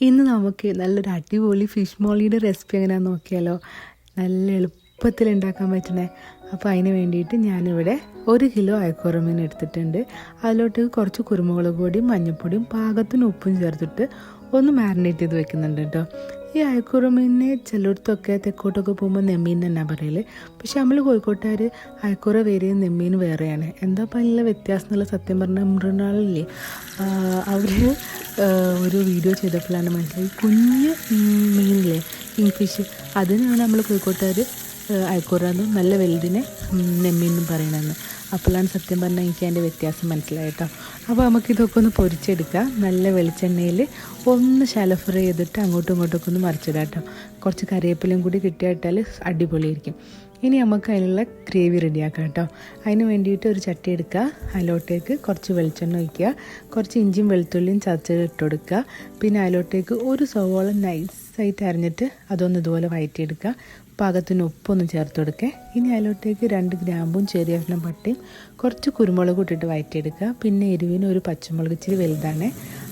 ഇന്ന് നമുക്ക് നല്ലൊരു അടിപൊളി ഫിഷ് മോളിയുടെ റെസിപ്പി എങ്ങനെയാണെന്ന് നോക്കിയാലോ. നല്ല എളുപ്പത്തിൽ ഉണ്ടാക്കാൻ പറ്റണേ. അപ്പോൾ അതിന് വേണ്ടിയിട്ട് ഞാനിവിടെ 1 കിലോ അയക്കൂറ മീൻ എടുത്തിട്ടുണ്ട്. അതിലോട്ട് കുറച്ച് കുരുമുളക് പൊടിയും മഞ്ഞൾപ്പൊടിയും പാകത്തിന് ഉപ്പും ചേർത്തിട്ട് ഒന്ന് മാരിനേറ്റ് ചെയ്ത് വെക്കുന്നുണ്ട് കേട്ടോ. ഈ അയക്കൂറ മീനിനെ ചിലയിടത്തൊക്കെ തെക്കോട്ടൊക്കെ പോകുമ്പോൾ നെമ്മീൻ തന്നെ പറയൽ. പക്ഷെ നമ്മൾ കോഴിക്കോട്ടുകാർ അയക്കൂറ വേറെയും നെമ്മീൻ വേറെയാണ്. എന്താ നല്ല വ്യത്യാസം എന്നുള്ള സത്യം പറഞ്ഞാൽ മൃണാളില്ലേ, അവർ ഒരു വീഡിയോ ചെയ്തപ്പോഴാണ് മനസ്സിലായി. കുഞ്ഞ് മീനില്ലേ കിങ് ഫിഷ്, അതിനാണ് നമ്മൾ കോഴിക്കോട്ടുകാർ അയക്കൂറാന്നും നല്ല വലുതിനെ നെമ്മീനും പറയണമെന്ന്. അപ്പോഴാണ് സത്യം പറഞ്ഞാൽ എനിക്ക് അതിൻ്റെ വ്യത്യാസം മനസ്സിലായിട്ടോ. അപ്പോൾ നമുക്കിതൊക്കെ ഒന്ന് പൊരിച്ചെടുക്കാം. നല്ല വെളിച്ചെണ്ണയിൽ ഒന്ന് ശാലോ ഫ്രൈ ചെയ്തിട്ട് അങ്ങോട്ടും ഇങ്ങോട്ടൊക്കെ ഒന്ന് മറിച്ചിടാം കേട്ടോ. കുറച്ച് കറിവേപ്പിലയും കൂടി കിട്ടിയിട്ടാൽ അടിപൊളിയായിരിക്കും. ഇനി നമുക്ക് അതിനുള്ള ഗ്രേവി റെഡിയാക്കാം കേട്ടോ. അതിന് വേണ്ടിയിട്ട് ഒരു ചട്ടി എടുക്കുക. അതിലോട്ടേക്ക് കുറച്ച് വെളിച്ചെണ്ണ ഒഴിക്കുക. കുറച്ച് ഇഞ്ചിയും വെളുത്തുള്ളിയും ചതച്ചത് ഇട്ട് കൊടുക്കുക. പിന്നെ അതിലോട്ടേക്ക് ഒരു സവോള നൈസായിട്ട് അരിഞ്ഞിട്ട് അതൊന്ന് ഇതുപോലെ വഴറ്റിയെടുക്കുക. പാകത്തിന് ഉപ്പൊന്ന് ചേർത്ത് കൊടുക്കുക. ഇനി അതിലോട്ടേക്ക് 2 ഗ്രാമ്പും ചെറിയ കഷ്ണം പട്ടയും കുറച്ച് കുരുമുളക് ഇട്ടിട്ട് വഴറ്റിയെടുക്കുക. പിന്നെ എരിവിന് ഒരു പച്ചമുളക് ഇച്ചിരി വലുതാണ്,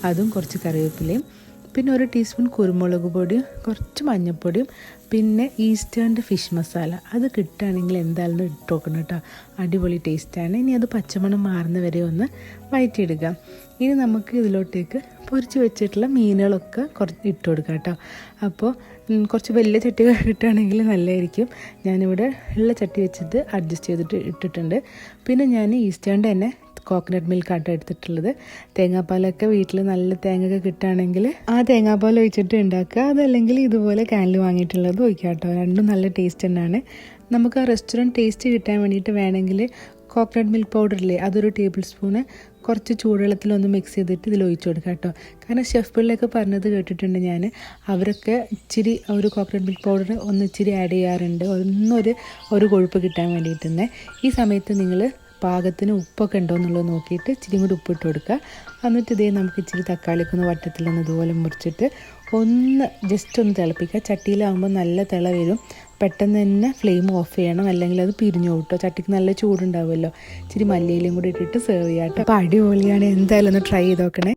അതും കുറച്ച് കറിവേപ്പിലയും പിന്നെ 1 ടീസ്പൂൺ കുരുമുളക് പൊടിയും കുറച്ച് മഞ്ഞൾപ്പൊടിയും പിന്നെ ഈസ്റ്റേണിൻ്റെ ഫിഷ് മസാല അത് കിട്ടുകയാണെങ്കിൽ എന്തായാലും ഇട്ട് നോക്കണം കേട്ടോ. അടിപൊളി ടേസ്റ്റാണ്. ഇനി അത് പച്ചമണം മാറുന്ന വരെ ഒന്ന് വഴറ്റിയെടുക്കാം. ഇനി നമുക്ക് ഇതിലോട്ടേക്ക് പൊരിച്ച് വെച്ചിട്ടുള്ള മീനുകളൊക്കെ കുറച്ച് ഇട്ട് കൊടുക്കാം കേട്ടോ. അപ്പോൾ കുറച്ച് വലിയ ചട്ടി കിട്ടുകയാണെങ്കിൽ നല്ലതായിരിക്കും. ഞാനിവിടെ ഉള്ള ചട്ടി വെച്ചിട്ട് അഡ്ജസ്റ്റ് ചെയ്തിട്ട് ഇട്ടിട്ടുണ്ട്. പിന്നെ ഞാൻ ഈസ്റ്റേണിൻ്റെ തന്നെ കോക്കനട്ട് മിൽക്കാട്ടോ എടുത്തിട്ടുള്ളത്. തേങ്ങാപ്പാലൊക്കെ വീട്ടിൽ നല്ല തേങ്ങയൊക്കെ കിട്ടുകയാണെങ്കിൽ ആ തേങ്ങാപ്പാൽ ഒഴിച്ചിട്ട് ഉണ്ടാക്കുക. അതല്ലെങ്കിൽ ഇതുപോലെ കാനിൽ വാങ്ങിയിട്ടുള്ളത് ഒഴിക്കുക കേട്ടോ. രണ്ടും നല്ല ടേസ്റ്റ് തന്നെയാണ്. നമുക്ക് ആ റെസ്റ്റോറൻറ്റ് ടേസ്റ്റ് കിട്ടാൻ വേണ്ടിയിട്ട് വേണമെങ്കിൽ കോക്കനട്ട് മിൽക്ക് പൗഡറില്ലേ, അതൊരു ടേബിൾ സ്പൂണ് കുറച്ച് ചൂടുവെള്ളത്തിലൊന്ന് മിക്സ് ചെയ്തിട്ട് ഇതിൽ ഒഴിച്ചു കൊടുക്കുക കേട്ടോ. കാരണം ഷെഫ് പിള്ളയൊക്കെ പറഞ്ഞത് കേട്ടിട്ടുണ്ട് ഞാൻ. അവരൊക്കെ ഇച്ചിരി ഒരു കോക്കനട്ട് മിൽക്ക് പൗഡർ ഒന്ന് ഇച്ചിരി ആഡ് ചെയ്യാറുണ്ട്, ഒരു കൊഴുപ്പ് കിട്ടാൻ വേണ്ടിയിട്ട് തന്നെ. ഈ സമയത്ത് നിങ്ങൾ പാകത്തിന് ഉപ്പൊക്കെ ഉണ്ടോ എന്നുള്ളത് നോക്കിയിട്ട് ഇച്ചിരി കൂടി ഉപ്പിട്ട് കൊടുക്കുക. എന്നിട്ട് ഇതേ നമുക്ക് ഇച്ചിരി തക്കാളിയൊക്കെ ഒന്ന് വട്ടത്തിലൊന്ന് ഇതുപോലെ മുറിച്ചിട്ട് ഒന്ന് ജസ്റ്റ് ഒന്ന് തിളപ്പിക്കുക. ചട്ടിയിലാകുമ്പോൾ നല്ല തിള വരും. പെട്ടെന്ന് തന്നെ ഫ്ലെയിം ഓഫ് ചെയ്യണം, അല്ലെങ്കിൽ അത് പിരിഞ്ഞു പോട്ടോ. ചട്ടിക്ക് നല്ല ചൂടുണ്ടാവുമല്ലോ. ഇച്ചിരി മല്ലിയിലയും കൂടി ഇട്ടിട്ട് സെർവ് ചെയ്യാം കേട്ടോ. അപ്പോൾ അടിപൊളിയാണ്, എന്തായാലും ഒന്ന് ട്രൈ ചെയ്ത് നോക്കണേ.